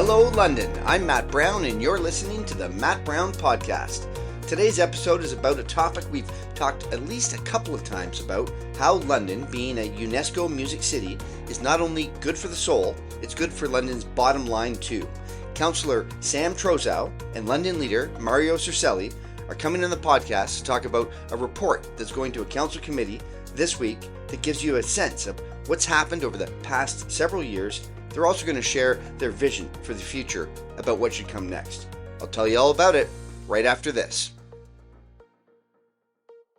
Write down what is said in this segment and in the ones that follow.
Hello, London. I'm Matt Brown, and you're listening to the Matt Brown Podcast. Today's episode is about a topic we've talked at least a couple of times about: how London, being a UNESCO Music City, is not only good for the soul, it's good for London's bottom line too. Councillor Sam Trosow and London leader Mario Circelli are coming on the podcast to talk about a report that's going to a council committee this week that gives you a sense of what's happened over the past several years. They're also going to share their vision for the future about what should come next. I'll tell you all about it right after this.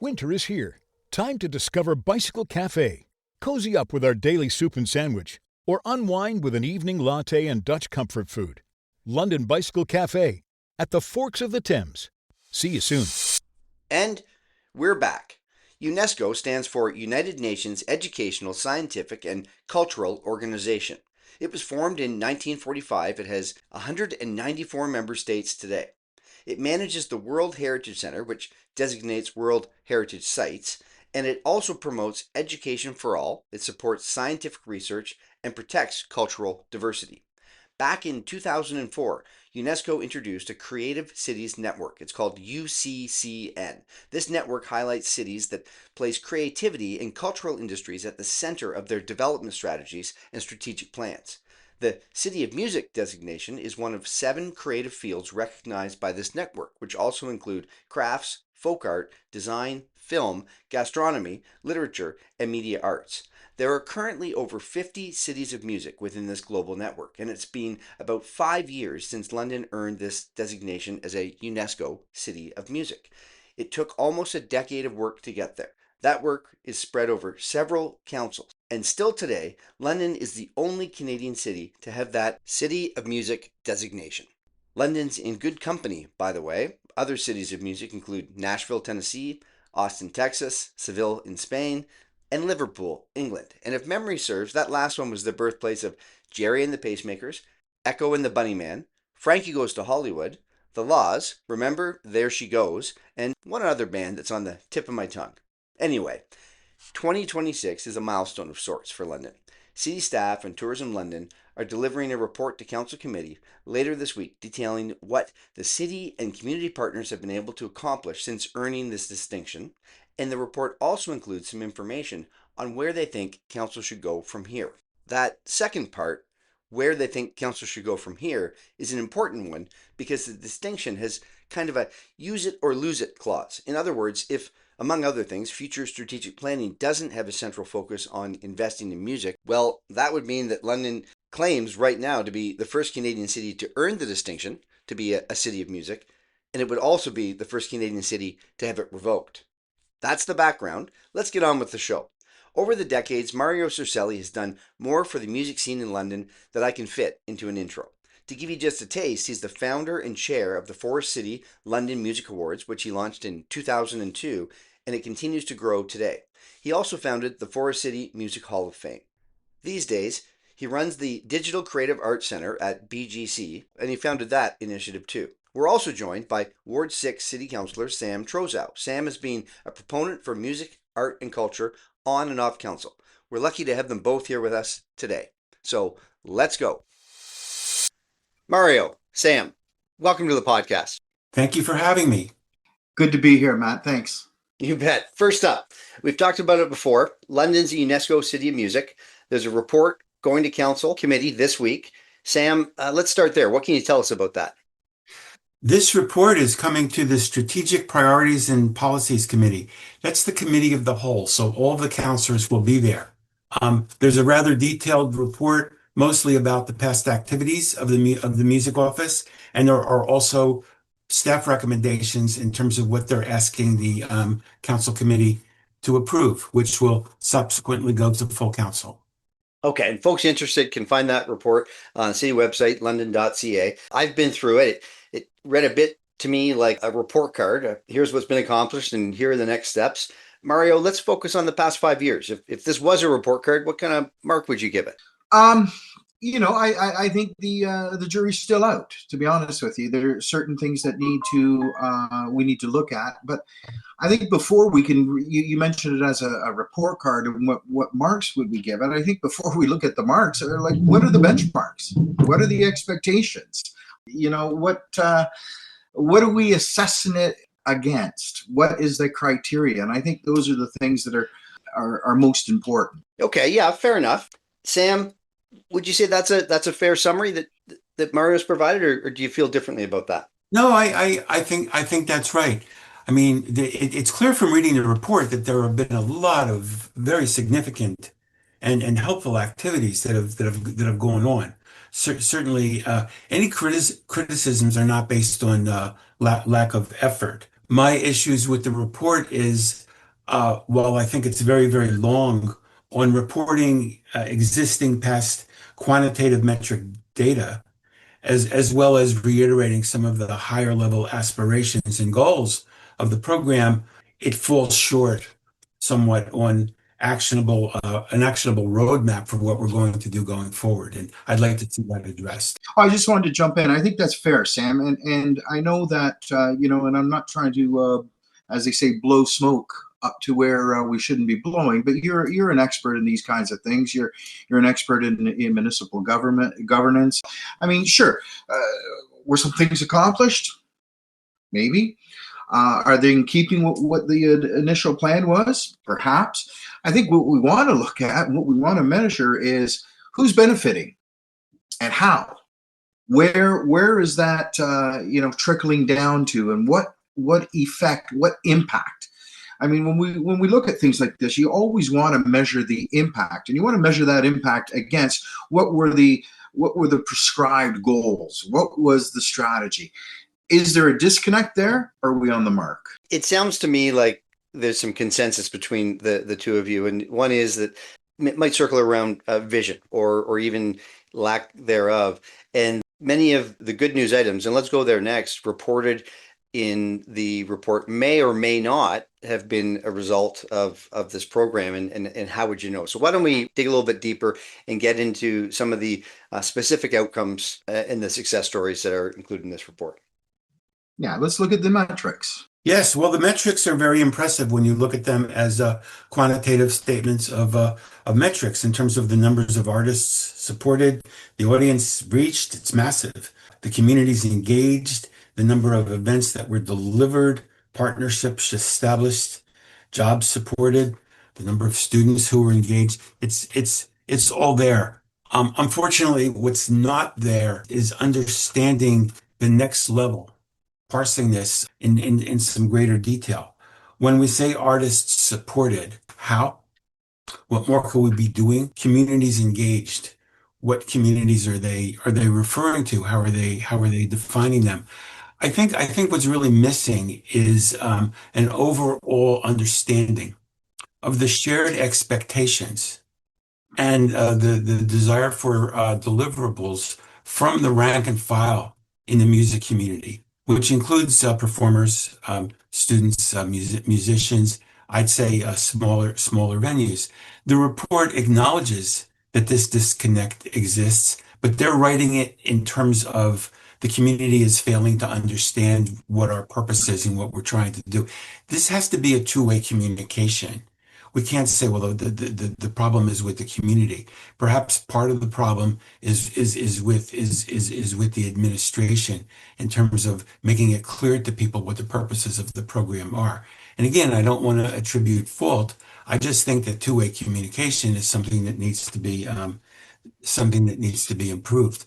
Winter is here. Time to discover Bicycle Cafe. Cozy up with our daily soup and sandwich, or unwind with an evening latte and Dutch comfort food. London Bicycle Cafe at the Forks of the Thames. See you soon. And we're back. UNESCO stands for United Nations Educational, Scientific, and Cultural Organization. It was formed in 1945. It has 194 member states today. It manages the World Heritage Center, which designates World Heritage Sites, and it also promotes education for all. It supports scientific research and protects cultural diversity. Back in 2004, UNESCO introduced a Creative Cities Network. It's called UCCN. This network highlights cities that place creativity and cultural industries at the center of their development strategies and strategic plans. The City of Music designation is one of 7 creative fields recognized by this network, which also include crafts, folk art, design, film, gastronomy, literature, and media arts. There are currently over 50 cities of music within this global network, and it's been about 5 years since London earned this designation as a UNESCO City of Music. It took almost a decade of work to get there. That work is spread over several councils, and still today, London is the only Canadian city to have that City of Music designation. London's in good company, by the way. Other cities of music include Nashville, Tennessee, Austin, Texas, Seville in Spain, and Liverpool, England. And if memory serves, that last one was the birthplace of Jerry and the Pacemakers, Echo and the Bunnyman, Frankie Goes to Hollywood, The Laws, remember There She Goes, and one other band that's on the tip of my tongue. Anyway, 2026 is a milestone of sorts for London. City staff and Tourism London are delivering a report to Council Committee later this week detailing what the city and community partners have been able to accomplish since earning this distinction. And the report also includes some information on where they think Council should go from here. That second part, where they think Council should go from here, is an important one because the distinction has kind of a use it or lose it clause. In other words, if, among other things, future strategic planning doesn't have a central focus on investing in music, well, that would mean that London claims right now to be the first Canadian city to earn the distinction to be a city of music, and it would also be the first Canadian city to have it revoked. That's the background. Let's get on with the show. Over the decades, Mario Circelli has done more for the music scene in London than I can fit into an intro. To give you just a taste, he's the founder and chair of the Forest City London Music Awards, which he launched in 2002, and it continues to grow today. He also founded the Forest City Music Hall of Fame. These days, he runs the Digital Creative Arts Center at BGC, and he founded that initiative too. We're also joined by Ward 6 City Councillor Sam Trosow. Sam has been a proponent for music, art, and culture on and off council. We're lucky to have them both here with us today. So let's go. Mario, Sam, welcome to the podcast. Thank you for having me. Good to be here, Matt. Thanks. You bet. First up, we've talked about it before. London's a UNESCO City of Music. There's a report going to Council Committee this week. Sam, let's start there. What can you tell us about that? This report is coming to the Strategic Priorities and Policies Committee. That's the committee of the whole, so all the councillors will be there. There's a rather detailed report, mostly about the past activities of the music office, and there are also staff recommendations in terms of what they're asking the council committee to approve, which will subsequently go to full council. Okay, and folks interested can find that report on the city website, london.ca. I've been through it. It read a bit to me like a report card. Here's what's been accomplished and here are the next steps. Mario, let's focus on the past 5 years. If this was a report card, what kind of mark would you give it? I think the jury's still out. To be honest with you, there are certain things that we need to look at. But I think before we can, you mentioned it as a report card, and what marks would we give it? I think before we look at the marks, are like, what are the benchmarks? What are the expectations? What are we assessing it against? What is the criteria? And I think those are the things that are most important. Okay, yeah, fair enough. Sam, would you say that's a fair summary that Mario's provided, or do you feel differently about that? No, I think that's right. I mean, it's clear from reading the report that there have been a lot of very significant and helpful activities that have gone on. Certainly, any criticisms are not based on lack of effort. My issues with the report is, while I think it's very, very long on reporting existing past quantitative metric data, as well as reiterating some of the higher level aspirations and goals of the program, it falls short somewhat on an actionable roadmap for what we're going to do going forward. And I'd like to see that addressed. I just wanted to jump in. I think that's fair, Sam, and I know that and I'm not trying to, as they say, blow smoke up to where we shouldn't be blowing. But you're an expert in these kinds of things. You're an expert in municipal governance. I mean, sure, were some things accomplished? Maybe. Are they in keeping with what the initial plan was? Perhaps. I think what we want to look at and what we want to measure is who's benefiting and how. Where is that trickling down to, and what effect, what impact? I mean, when we look at things like this, you always want to measure the impact, and you want to measure that impact against what were the prescribed goals, what was the strategy. Is there a disconnect there? Or are we on the mark? It sounds to me like there's some consensus between the two of you, and one is that it might circle around vision or even lack thereof. And many of the good news items, and let's go there next, reported in the report may or may not have been a result of this program, and how would you know? So why don't we dig a little bit deeper and get into some of the specific outcomes and the success stories that are included in this report? Yeah, let's look at the metrics. Yes, well, the metrics are very impressive when you look at them as quantitative statements of metrics in terms of the numbers of artists supported, the audience reached. It's massive. The community's engaged, the number of events that were delivered, partnerships established, jobs supported, the number of students who were engaged. It's all there. Unfortunately, what's not there is understanding the next level, parsing this in some greater detail. When we say artists supported, how? What more could we be doing? Communities engaged. What communities are they referring to? How are they defining them? I think what's really missing is an overall understanding of the shared expectations and the desire for deliverables from the rank and file in the music community, which includes performers, students, musicians, I'd say smaller venues. The report acknowledges that this disconnect exists, but they're writing it in terms of the community is failing to understand what our purpose is and what we're trying to do. This has to be a two-way communication. We can't say, well, the problem is with the community. Perhaps part of the problem is with the administration in terms of making it clear to people what the purposes of the program are. And again, I don't want to attribute fault. I just think that two-way communication is something that needs to be improved.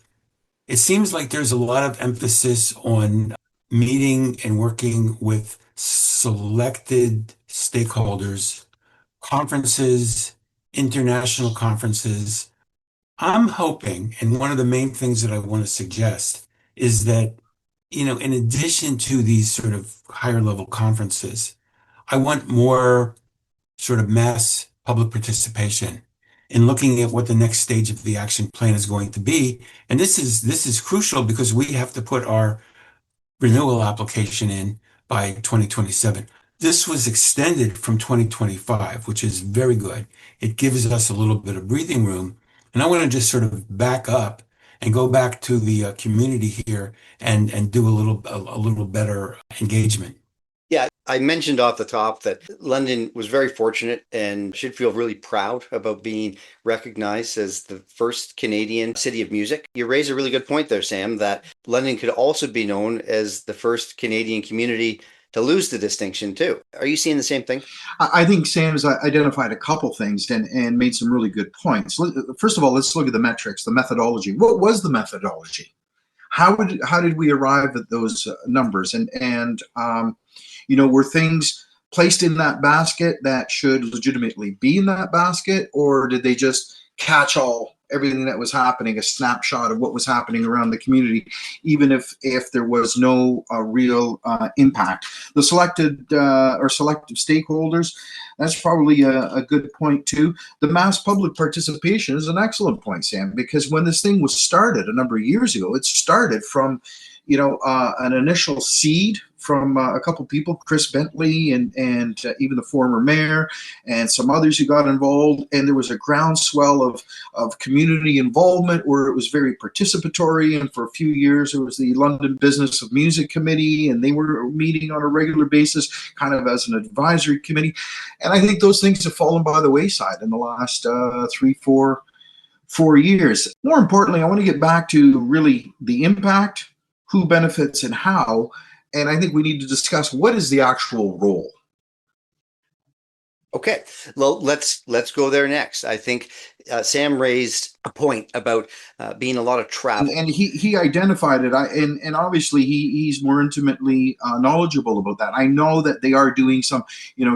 It seems like there's a lot of emphasis on meeting and working with selected stakeholders, conferences, international conferences. I'm hoping, and one of the main things that I want to suggest is that, in addition to these sort of higher level conferences, I want more sort of mass public participation in looking at what the next stage of the action plan is going to be. And this is crucial because we have to put our renewal application in by 2027. This was extended from 2025, which is very good. It gives us a little bit of breathing room And I want to just sort of back up and go back to the community here and do a little better engagement. Yeah, I mentioned off the top that London was very fortunate and should feel really proud about being recognized as the first Canadian city of music. You raise a really good point there, Sam, that London could also be known as the first Canadian community to lose the distinction too. Are you seeing the same thing? I think Sam's identified a couple things and made some really good points. First of all, let's look at the metrics, the methodology. What was the methodology? How did we arrive at those numbers? Were things placed in that basket that should legitimately be in that basket, or did they just catch everything that was happening, a snapshot of what was happening around the community, even if there was no real impact? The selected or selective stakeholders, that's probably a good point too. The mass public participation is an excellent point, Sam, because when this thing was started a number of years ago, it started from an initial seed from a couple people, Chris Bentley and even the former mayor and some others who got involved. And there was a groundswell of community involvement where it was very participatory. And for a few years, there was the London Business of Music Committee, and they were meeting on a regular basis, kind of as an advisory committee. And I think those things have fallen by the wayside in the last 4 years. More importantly, I want to get back to really the impact, who benefits and how. And I think we need to discuss what is the actual role. Okay, well, let's go there next. I think Sam raised a point about being a lot of travel, and he identified it. And obviously he's more intimately knowledgeable about that. I know that they are doing some,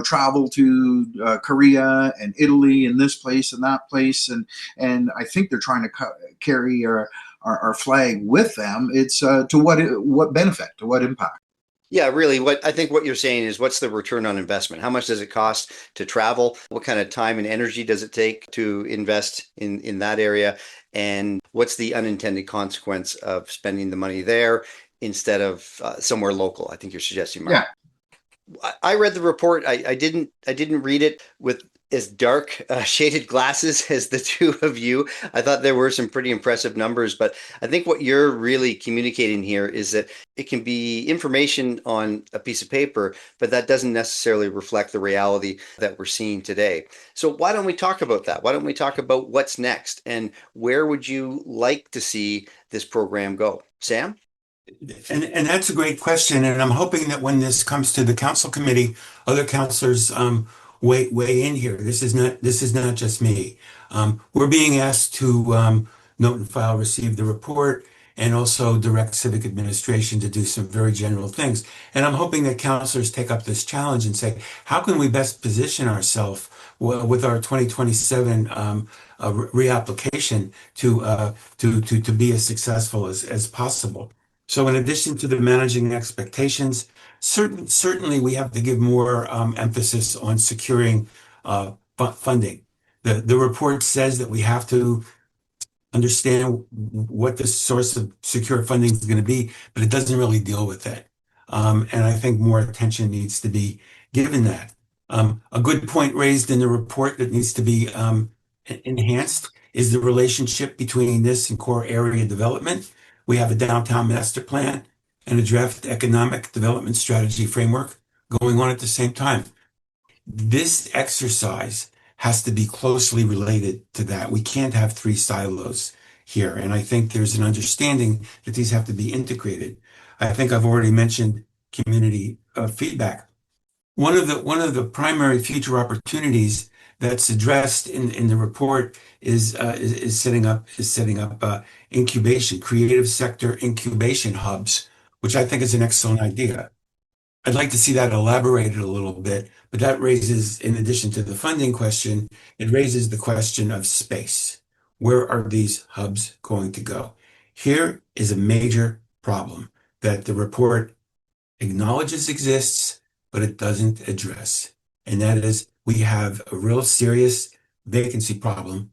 travel to Korea and Italy and this place and that place, and I think they're trying to carry our flag with them. It's to what benefit, to what impact. Yeah, really, what you're saying is, what's the return on investment? How much does it cost to travel? What kind of time and energy does it take to invest in that area? And what's the unintended consequence of spending the money there instead of somewhere local? I think you're suggesting, Mark. Yeah. I read the report. I didn't read it with as dark shaded glasses as the two of you. I thought there were some pretty impressive numbers, but I think what you're really communicating here is that it can be information on a piece of paper, but that doesn't necessarily reflect the reality that we're seeing today. So why don't we talk about that? Why don't we talk about what's next and where would you like to see this program go? Sam? And that's a great question. And I'm hoping that when this comes to the council committee, other councilors weigh in here. This is not just me. We're being asked to note and file, receive the report, and also direct civic administration to do some very general things. And I'm hoping that councilors take up this challenge and say, how can we best position ourselves with our 2027 reapplication to be as successful as possible? So in addition to the managing expectations, certainly we have to give more emphasis on securing funding. The report says that we have to understand what the source of secure funding is going to be, but it doesn't really deal with that. And I think more attention needs to be given that. A good point raised in the report that needs to be enhanced is the relationship between this and core area development. We have a downtown master plan and a draft economic development strategy framework going on at the same time. This exercise has to be closely related to that. We can't have three silos here. And I think there's an understanding that these have to be integrated. I think I've already mentioned community feedback. One of the primary future opportunities that's addressed in the report is setting up incubation, creative sector incubation hubs, which I think is an excellent idea. I'd like to see that elaborated a little bit, but that raises, in addition to the funding question, it raises the question of space. Where are these hubs going to go? Here is a major problem that the report acknowledges exists, but it doesn't address. And that is, we have a real serious vacancy problem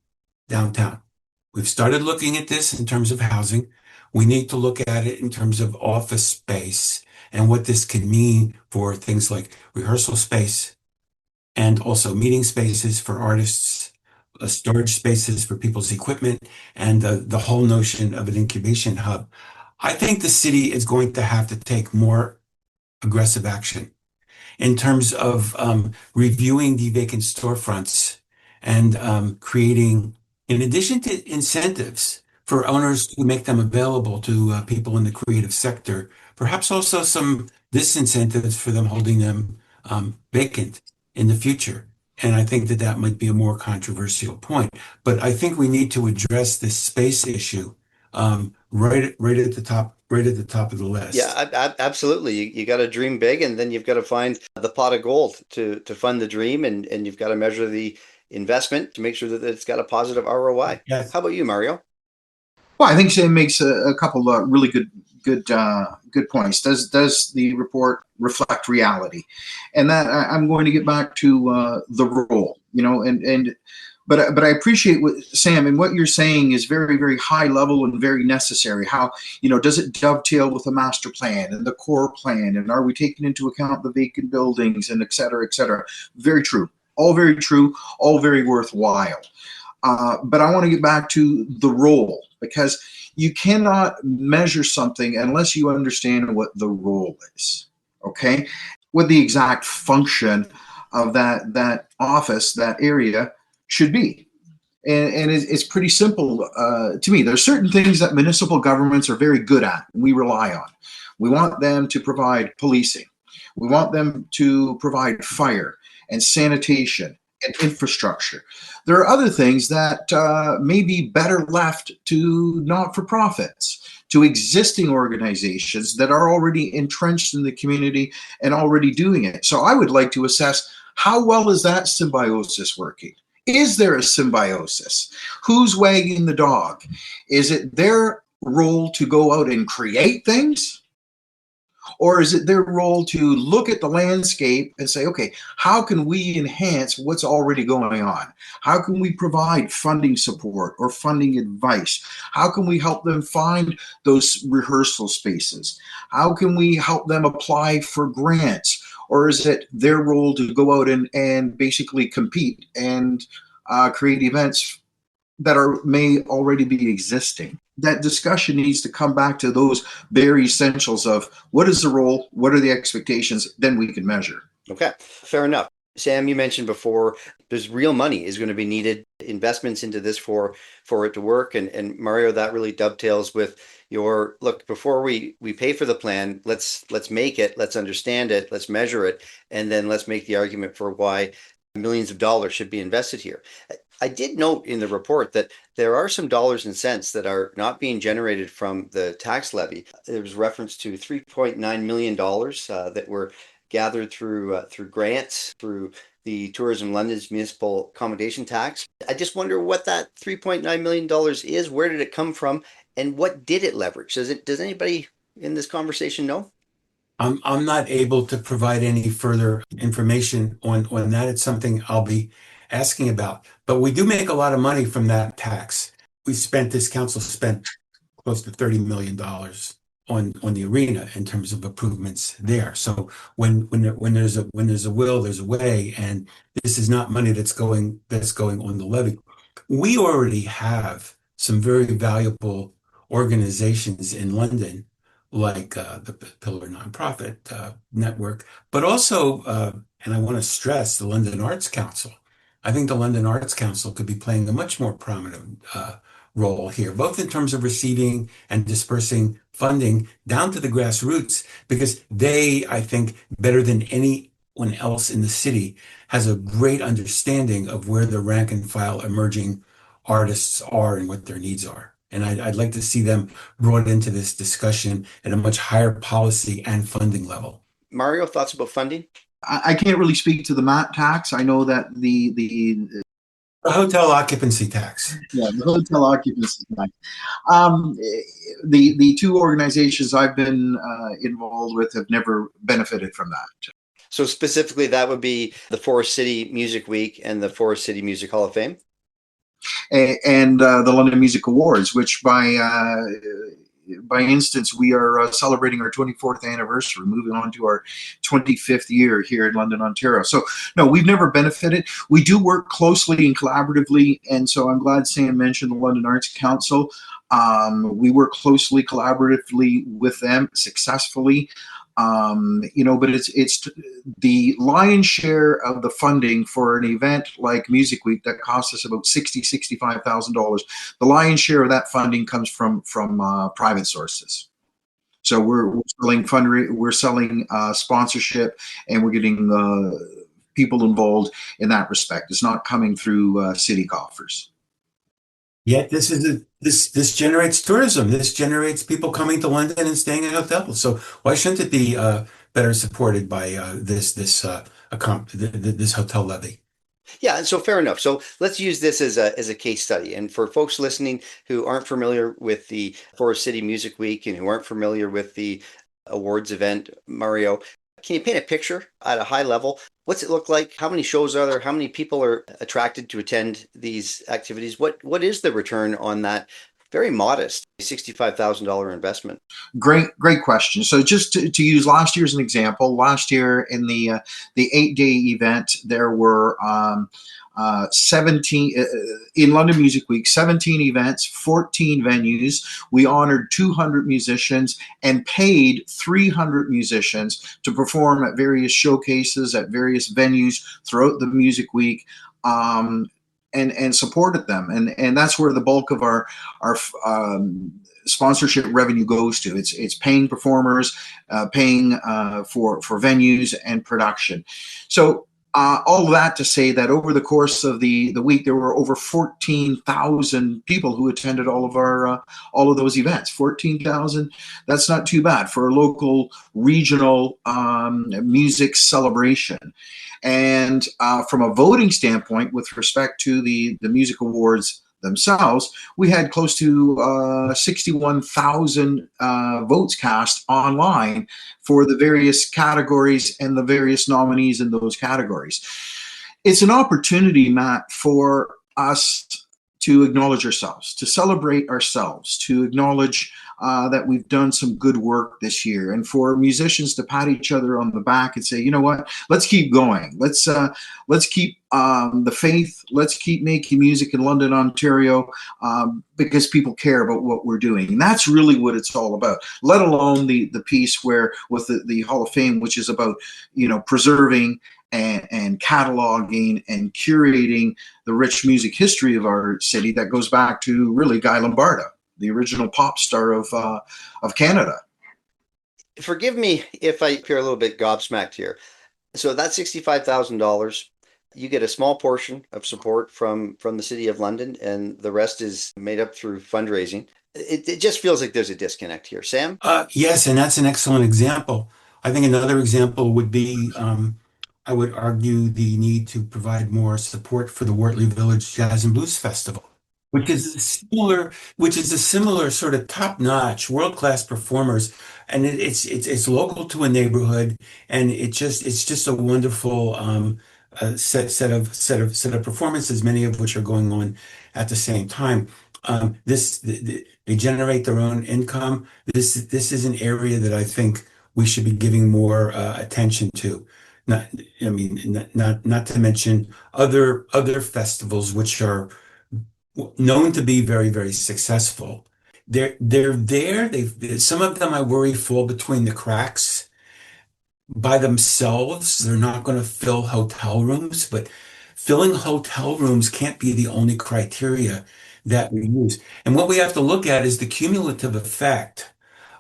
downtown. We've started looking at this in terms of housing. We need to look at it in terms of office space and what this can mean for things like rehearsal space and also meeting spaces for artists, storage spaces for people's equipment, and the whole notion of an incubation hub. I think the city is going to have to take more aggressive action in terms of reviewing the vacant storefronts and creating, in addition to incentives for owners to make them available to people in the creative sector, perhaps also some disincentives for them holding them vacant in the future. And I think that that might be a more controversial point. But I think we need to address this space issue right at the top of the list. Yeah, absolutely. You got to dream big, and then you've got to find the pot of gold to fund the dream, and you've got to measure the investment to make sure that it's got a positive ROI. Yes. How about you, Mario? Well, I think Sam makes a couple of really good points. Does the report reflect reality? And that I'm going to get back to the role, but I appreciate what Sam and what you're saying is very, very high level and very necessary. How, does it dovetail with the master plan and the core plan? And are we taking into account the vacant buildings and et cetera, et cetera? Very true. All very true, all very worthwhile. But I want to get back to the role, because you cannot measure something unless you understand what the role is, okay? What the exact function of that office, that area should be. And it's pretty simple to me. There's certain things that municipal governments are very good at and we rely on. We want them to provide policing. We want them to provide fire and sanitation and infrastructure. There are other things that may be better left to not-for-profits, to existing organizations that are already entrenched in the community and already doing it. So I would like to assess, how well is that symbiosis working? Is there a symbiosis? Who's wagging the dog? Is it their role to go out and create things? Or is it their role to look at the landscape and say, okay, how can we enhance what's already going on? How can we provide funding support or funding advice? How can we help them find those rehearsal spaces? How can we help them apply for grants? Or is it their role to go out and basically compete and create events that may already be existing? That discussion needs to come back to those very essentials of what is the role, what are the expectations, then we can measure. Okay, fair enough. Sam, you mentioned before there's real money is going to be needed, investments into this for it to work. And Mario, that really dovetails with your look, before we pay for the plan, let's make it, let's understand it, let's measure it, and then let's make the argument for why millions of dollars should be invested here. I did note in the report that there are some dollars and cents that are not being generated from the tax levy. There was reference to $3.9 million that were gathered through grants, through the Tourism London's municipal accommodation tax. I just wonder what that $3.9 million is. Where did it come from, and what did it leverage? Does anybody in this conversation know? I'm not able to provide any further information on that. It's something I'll be asking about. But we do make a lot of money from that tax. This council spent close to $30 million on the arena in terms of improvements there. So when there's a will, there's a way, and this is not money that's going on the levy. We already have some very valuable organizations in London, like the Pillar Nonprofit Network, but also, and I want to stress, the London Arts Council. I think the London Arts Council could be playing a much more prominent role here, both in terms of receiving and dispersing funding down to the grassroots, because they, I think, better than anyone else in the city, has a great understanding of where the rank and file emerging artists are and what their needs are. And I'd like to see them brought into this discussion at a much higher policy and funding level. Mario, thoughts about funding? I can't really speak to the MAT tax. I know that the hotel occupancy tax. Yeah, the hotel occupancy tax. The two organizations I've been involved with have never benefited from that. So specifically, that would be the Forest City Music Week and the Forest City Music Hall of Fame? And the London Music Awards, which by by instance, we are celebrating our 24th anniversary, moving on to our 25th year here in London, Ontario. So, no, we've never benefited. We do work closely and collaboratively, and so I'm glad Sam mentioned the London Arts Council. We work closely, collaboratively with them successfully. But it's the lion's share of the funding for an event like Music Week that costs us about $65,000. The lion's share of that funding comes from private sources. So we're selling sponsorship, and we're getting people involved in that respect. It's not coming through city coffers. Yet this generates tourism. This generates people coming to London and staying in hotels. So why shouldn't it be better supported by this hotel levy? Yeah, and so fair enough. So let's use this as a case study. And for folks listening who aren't familiar with the Forest City Music Week and who aren't familiar with the awards event, Mario, can you paint a picture at a high level? What's it look like? How many shows are there? How many people are attracted to attend these activities? What is the return on that very modest $65,000 investment? Great question. So just to use last year as an example, last year in the 8-day event, there were 17 in London Music Week, 17 events, 14 venues. We honored 200 musicians and paid 300 musicians to perform at various showcases at various venues throughout the Music Week. And supported them, and that's where the bulk of our sponsorship revenue goes to. It's paying performers, paying for venues and production. So all of that to say that over the course of the week, there were over 14,000 people who attended all of those events. 14,000, that's not too bad for a local regional music celebration. And from a voting standpoint, with respect to the music awards themselves, we had close to 61,000 votes cast online for the various categories and the various nominees in those categories. It's an opportunity, Matt, for us to acknowledge ourselves, to celebrate ourselves, to acknowledge that we've done some good work this year, and for musicians to pat each other on the back and say, you know what, let's keep going. Let's keep the faith. Let's keep making music in London, Ontario, because people care about what we're doing. And that's really what it's all about, let alone the piece where with the Hall of Fame, which is about, preserving and cataloging and curating the rich music history of our city that goes back to really Guy Lombardo, the original pop star of Canada. Forgive me if I appear a little bit gobsmacked here. So that $65,000, you get a small portion of support from the City of London, and the rest is made up through fundraising. It just feels like there's a disconnect here. Sam? Yes, and that's an excellent example. I think another example would be, I would argue, the need to provide more support for the Wortley Village Jazz and Blues Festival, which is a similar sort of top-notch, world-class performers, and it's local to a neighborhood, and it's just a wonderful set of performances, many of which are going on at the same time. They generate their own income. This is an area that I think we should be giving more attention to. Not to mention other festivals which are known to be very, very successful. They're there. Some of them, I worry, fall between the cracks by themselves. They're not going to fill hotel rooms, but filling hotel rooms can't be the only criteria that we use. And what we have to look at is the cumulative effect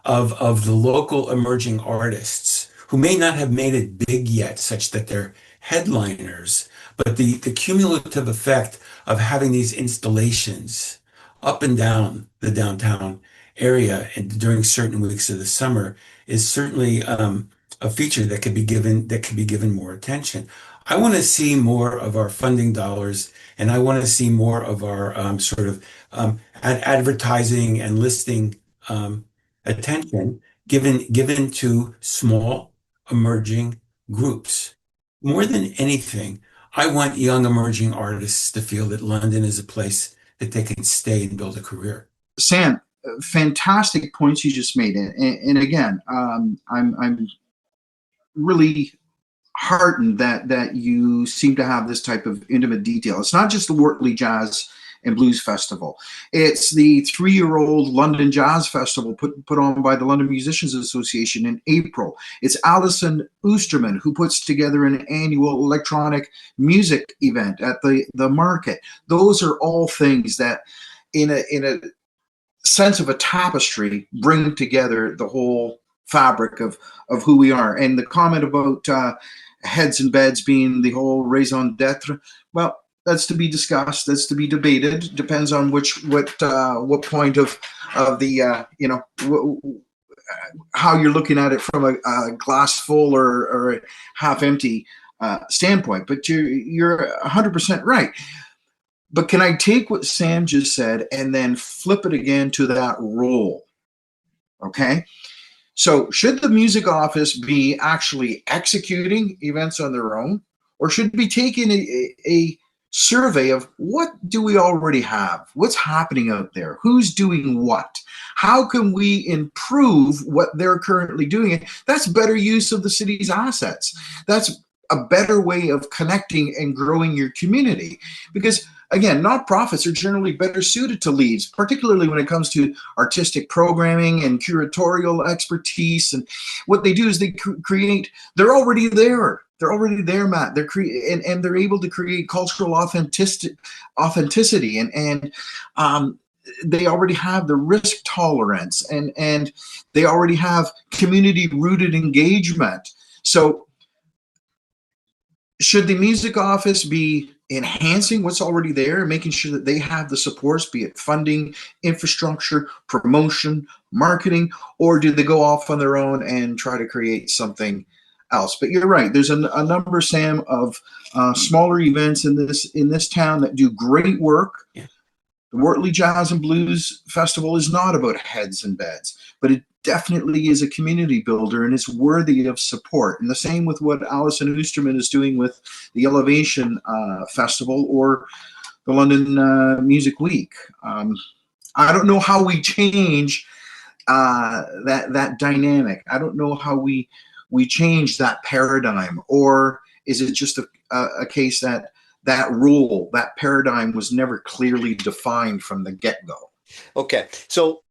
of the local emerging artists who may not have made it big yet, such that they're headliners, but the cumulative effect of having these installations up and down the downtown area and during certain weeks of the summer is certainly a feature that could be given more attention. I want to see more of our funding dollars, and I want to see more of our advertising and listing attention given to small emerging groups. More than anything, I want young emerging artists to feel that London is a place that they can stay and build a career. Sam, fantastic points you just made. And again, I'm really heartened that you seem to have this type of intimate detail. It's not just the Wortley Jazz and Blues Festival. It's the 3-year-old London Jazz Festival put on by the London Musicians Association in April. It's Alison Oosterman who puts together an annual electronic music event at the market. Those are all things that in a sense of a tapestry bring together the whole fabric of who we are. And the comment about heads and beds being the whole raison d'etre, well, that's to be discussed. That's to be debated. Depends on what point of the how you're looking at it from a glass full or a half empty standpoint. But you're 100% right. But can I take what Sam just said and then flip it again to that role? Okay. So should the music office be actually executing events on their own, or should it be taking a survey of what do we already have? What's happening out there? Who's doing what? How can we improve what they're currently doing? That's better use of the city's assets. That's a better way of connecting and growing your community. Because again, nonprofits are generally better suited to leads, particularly when it comes to artistic programming and curatorial expertise. And what they do is they create, they're already there. They're already there, Matt. They're and they're able to create cultural authenticity and they already have the risk tolerance and they already have community rooted engagement. So should the music office be enhancing what's already there, making sure that they have the supports, be it funding, infrastructure, promotion, marketing, or do they go off on their own and try to create something else? But you're right. There's a number, Sam, of smaller events in this town that do great work. Yeah. The Wortley Jazz and Blues Festival is not about heads and beds, but it definitely is a community builder and it's worthy of support. And the same with what Alison Oosterman is doing with the Elevation Festival or the London Music Week. I don't know how we change that dynamic. I don't know how we change that paradigm, or is it just a case that rule, that paradigm was never clearly defined from the get-go? Okay, so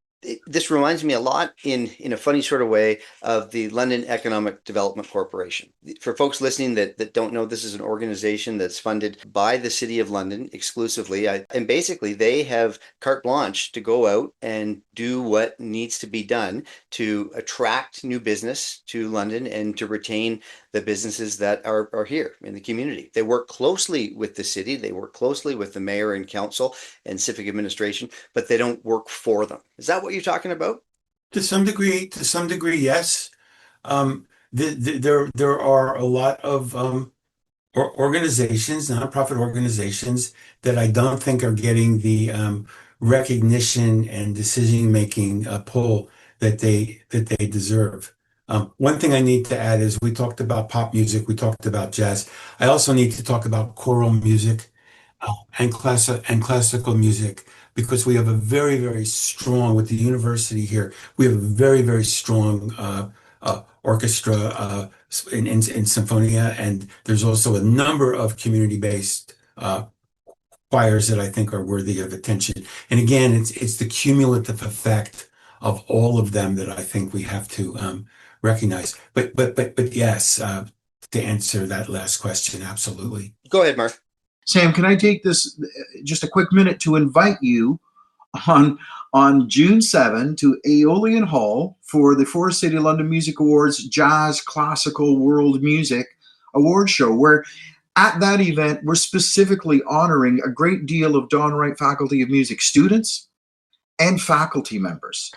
this reminds me a lot in a funny sort of way of the London Economic Development Corporation. For folks listening that don't know, this is an organization that's funded by the City of London exclusively. And basically they have carte blanche to go out and do what needs to be done to attract new business to London and to retain the businesses that are here in the community. They work closely with the city. They work closely with the mayor and council and civic administration, but they don't work for them. Is that what you're talking about? To some degree, yes. There are a lot of organizations, nonprofit organizations, that I don't think are getting the recognition and decision-making pull that they deserve. One thing I need to add is we talked about pop music, we talked about jazz. I also need to talk about choral music and classical music, because we have a very, very strong, with the university here, we have a very, very strong orchestra in Symphonia, and there's also a number of community-based choirs that I think are worthy of attention. And again, it's the cumulative effect of all of them that I think we have to recognize. But yes, to answer that last question, absolutely. Go ahead, Mark. Sam, can I take this just a quick minute to invite you on June 7 to Aeolian Hall for the Forest City London Music Awards Jazz Classical World Music Award Show, where at that event, we're specifically honoring a great deal of Don Wright Faculty of Music students and faculty members.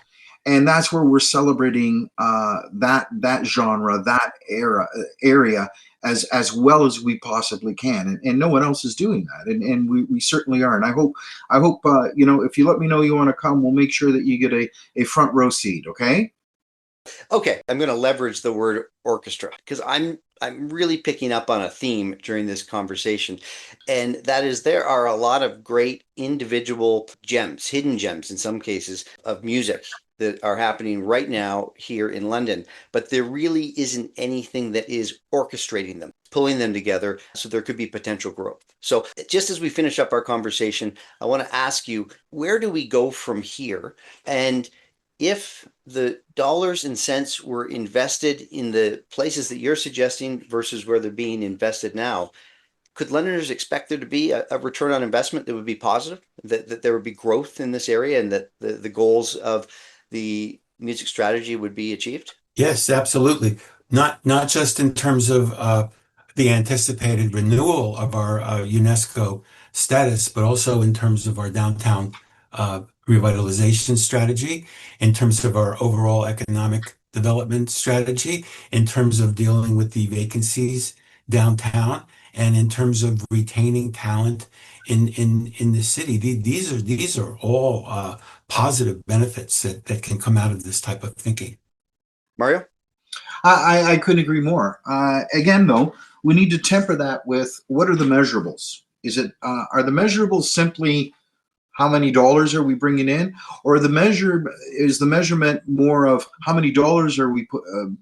And that's where we're celebrating that genre, that area as well as we possibly can. And no one else is doing that. And we certainly are. And I hope if you let me know you want to come, we'll make sure that you get a front row seat. Okay. Okay, I'm going to leverage the word orchestra because I'm really picking up on a theme during this conversation, and that is there are a lot of great individual gems, hidden gems in some cases, of music that are happening right now here in London, but there really isn't anything that is orchestrating them, pulling them together, so there could be potential growth. So just as we finish up our conversation, I want to ask you, where do we go from here? And if the dollars and cents were invested in the places that you're suggesting versus where they're being invested now, could Londoners expect there to be a return on investment that would be positive, that there would be growth in this area, and that the goals of the music strategy would be achieved? Yes, absolutely. Not just in terms of the anticipated renewal of our UNESCO status, but also in terms of our downtown revitalization strategy, in terms of our overall economic development strategy, in terms of dealing with the vacancies downtown, and in terms of retaining talent in the city. These are all positive benefits that can come out of this type of thinking. Mario? I couldn't agree more. Again, though, we need to temper that with what are the measurables? Are the measurables simply how many dollars are we bringing in, or is the measurement more of how many dollars are we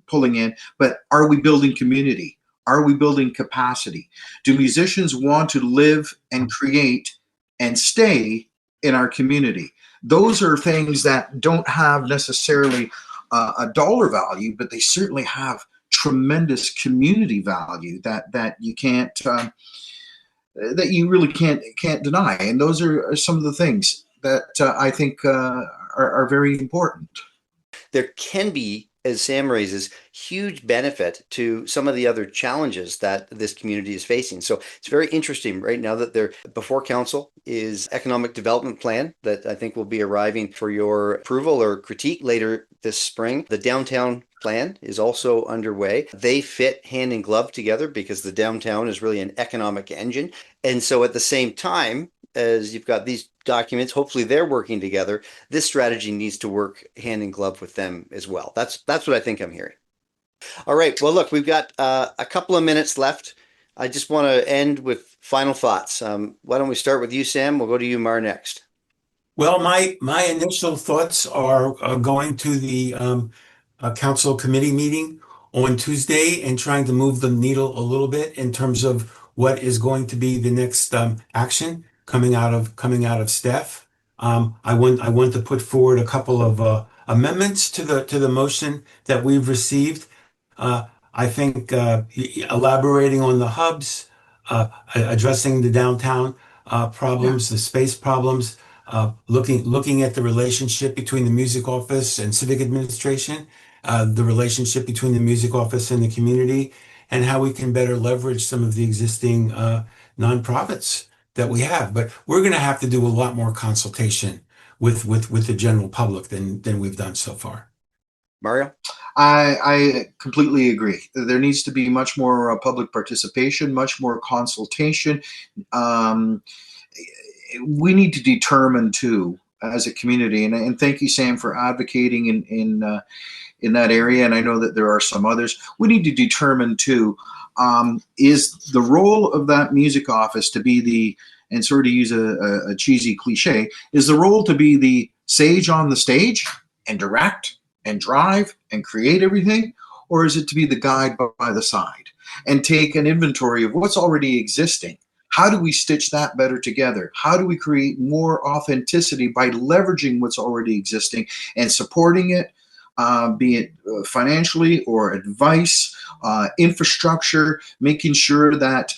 pulling in, but are we building community? Are we building capacity? Do musicians want to live and create and stay in our community? Those are things that don't have necessarily a dollar value, but they certainly have tremendous community value that you can't that you really can't deny. And those are some of the things that I think are very important. There can be, as Sam raises, huge benefit to some of the other challenges that this community is facing. So it's very interesting right now that there before council is economic development plan that I think will be arriving for your approval or critique later this spring. The downtown plan is also underway. They fit hand in glove together because the downtown is really an economic engine. And so at the same time, as you've got these documents, hopefully they're working together. This strategy needs to work hand in glove with them as well. That's what I think I'm hearing. All right. Well, look, we've got a couple of minutes left. I just want to end with final thoughts. Why don't we start with you, Sam? We'll go to you, Mar, next. Well, my initial thoughts are going to the council committee meeting on Tuesday and trying to move the needle a little bit in terms of what is going to be the next action coming out of staff. I want to put forward a couple of amendments to the motion that we've received. I think elaborating on the hubs, addressing the downtown problems, the space problems, looking at the relationship between the music office and civic administration, the relationship between the music office and the community, and how we can better leverage some of the existing nonprofits that we have. But we're going to have to do a lot more consultation with the general public than we've done so far. Mario? I completely agree. There needs to be much more public participation, much more consultation. We need to determine too, as a community, and thank you, Sam, for advocating in that area. And I know that there are some others. We need to determine too, is the role of that music office to be the, and sort of use a cheesy cliche, is the role to be the sage on the stage and direct and drive and create everything? Or is it to be the guide by the side and take an inventory of what's already existing? How do we stitch that better together? How do we create more authenticity by leveraging what's already existing and supporting it, be it financially or advice, infrastructure, making sure that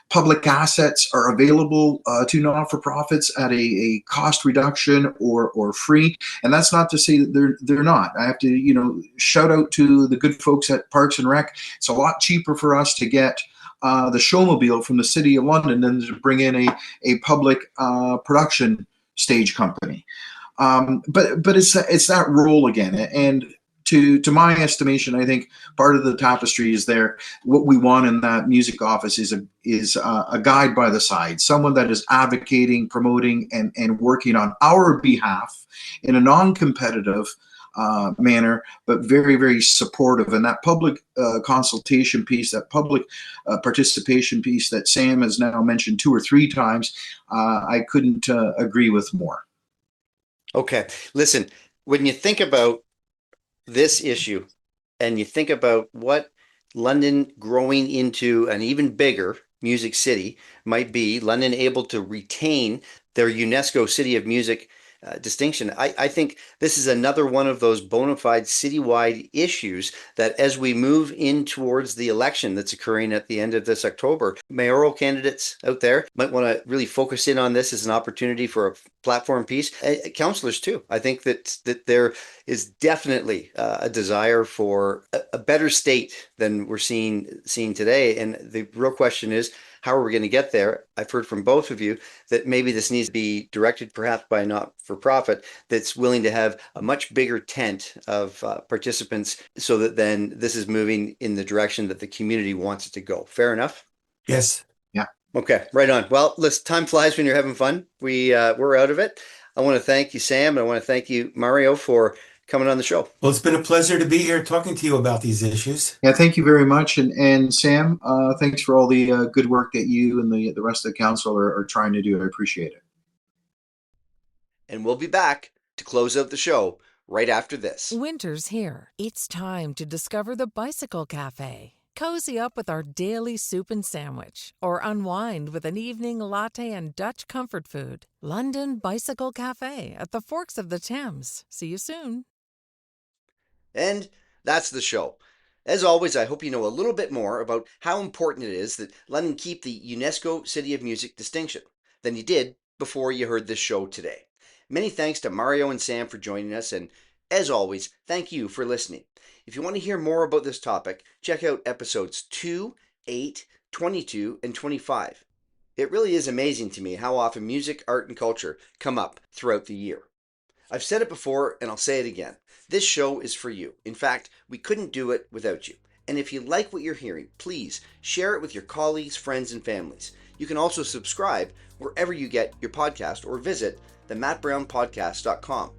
public assets are available to not-for-profits at a cost reduction or free. And that's not to say that they're not. I have to shout out to the good folks at Parks and Rec. It's a lot cheaper for us to get the showmobile from the City of London than to bring in a public production stage company. But it's that role again, and to my estimation, I think part of the tapestry is there. What we want in that music office is a guide by the side, someone that is advocating, promoting, and working on our behalf in a non-competitive, manner, but very, very supportive. And that public consultation piece, that public participation piece that Sam has now mentioned 2 or 3 times, I couldn't agree with more. Okay, listen, when you think about this issue and you think about what London growing into an even bigger music city might be, London able to retain their UNESCO City of Music distinction. I think this is another one of those bona fide citywide issues that as we move in towards the election that's occurring at the end of this October, mayoral candidates out there might want to really focus in on this as an opportunity for a platform piece. Councillors too. I think that there is definitely a desire for a better state than we're seeing today. And the real question is, how are we going to get there? I've heard from both of you that maybe this needs to be directed perhaps by a not-for-profit that's willing to have a much bigger tent of participants so that then this is moving in the direction that the community wants it to go. Fair enough? Yes. Yeah. Okay, right on. Well, listen, time flies when you're having fun. We're out of it. I want to thank you, Sam, and I want to thank you, Mario, for coming on the show. Well, it's been a pleasure to be here talking to you about these issues. Yeah, thank you very much. And Sam, thanks for all the good work that you and the rest of the council are trying to do. I appreciate it. And we'll be back to close out the show right after this. Winter's here. It's time to discover the Bicycle Cafe. Cozy up with our daily soup and sandwich, or unwind with an evening latte and Dutch comfort food. London Bicycle Cafe at the Forks of the Thames. See you soon. And that's the show. As always, I hope you know a little bit more about how important it is that London keep the UNESCO City of Music distinction than you did before you heard this show today. Many thanks to Mario and Sam for joining us, and as always, thank you for listening. If you want to hear more about this topic, check out episodes 2, 8, 22, and 25. It really is amazing to me how often music, art, and culture come up throughout the year. I've said it before, and I'll say it again. This show is for you. In fact, we couldn't do it without you. And if you like what you're hearing, please share it with your colleagues, friends, and families. You can also subscribe wherever you get your podcast or visit themattbrownpodcast.com.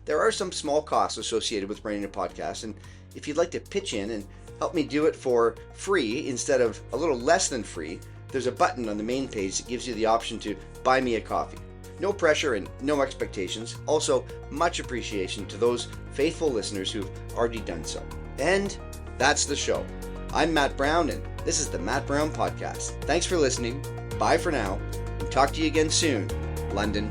There are some small costs associated with running a podcast, and if you'd like to pitch in and help me do it for free instead of a little less than free, there's a button on the main page that gives you the option to buy me a coffee. No pressure and no expectations. Also, much appreciation to those faithful listeners who've already done so. And that's the show. I'm Matt Brown, and this is the Matt Brown Podcast. Thanks for listening. Bye for now, and talk to you again soon, London.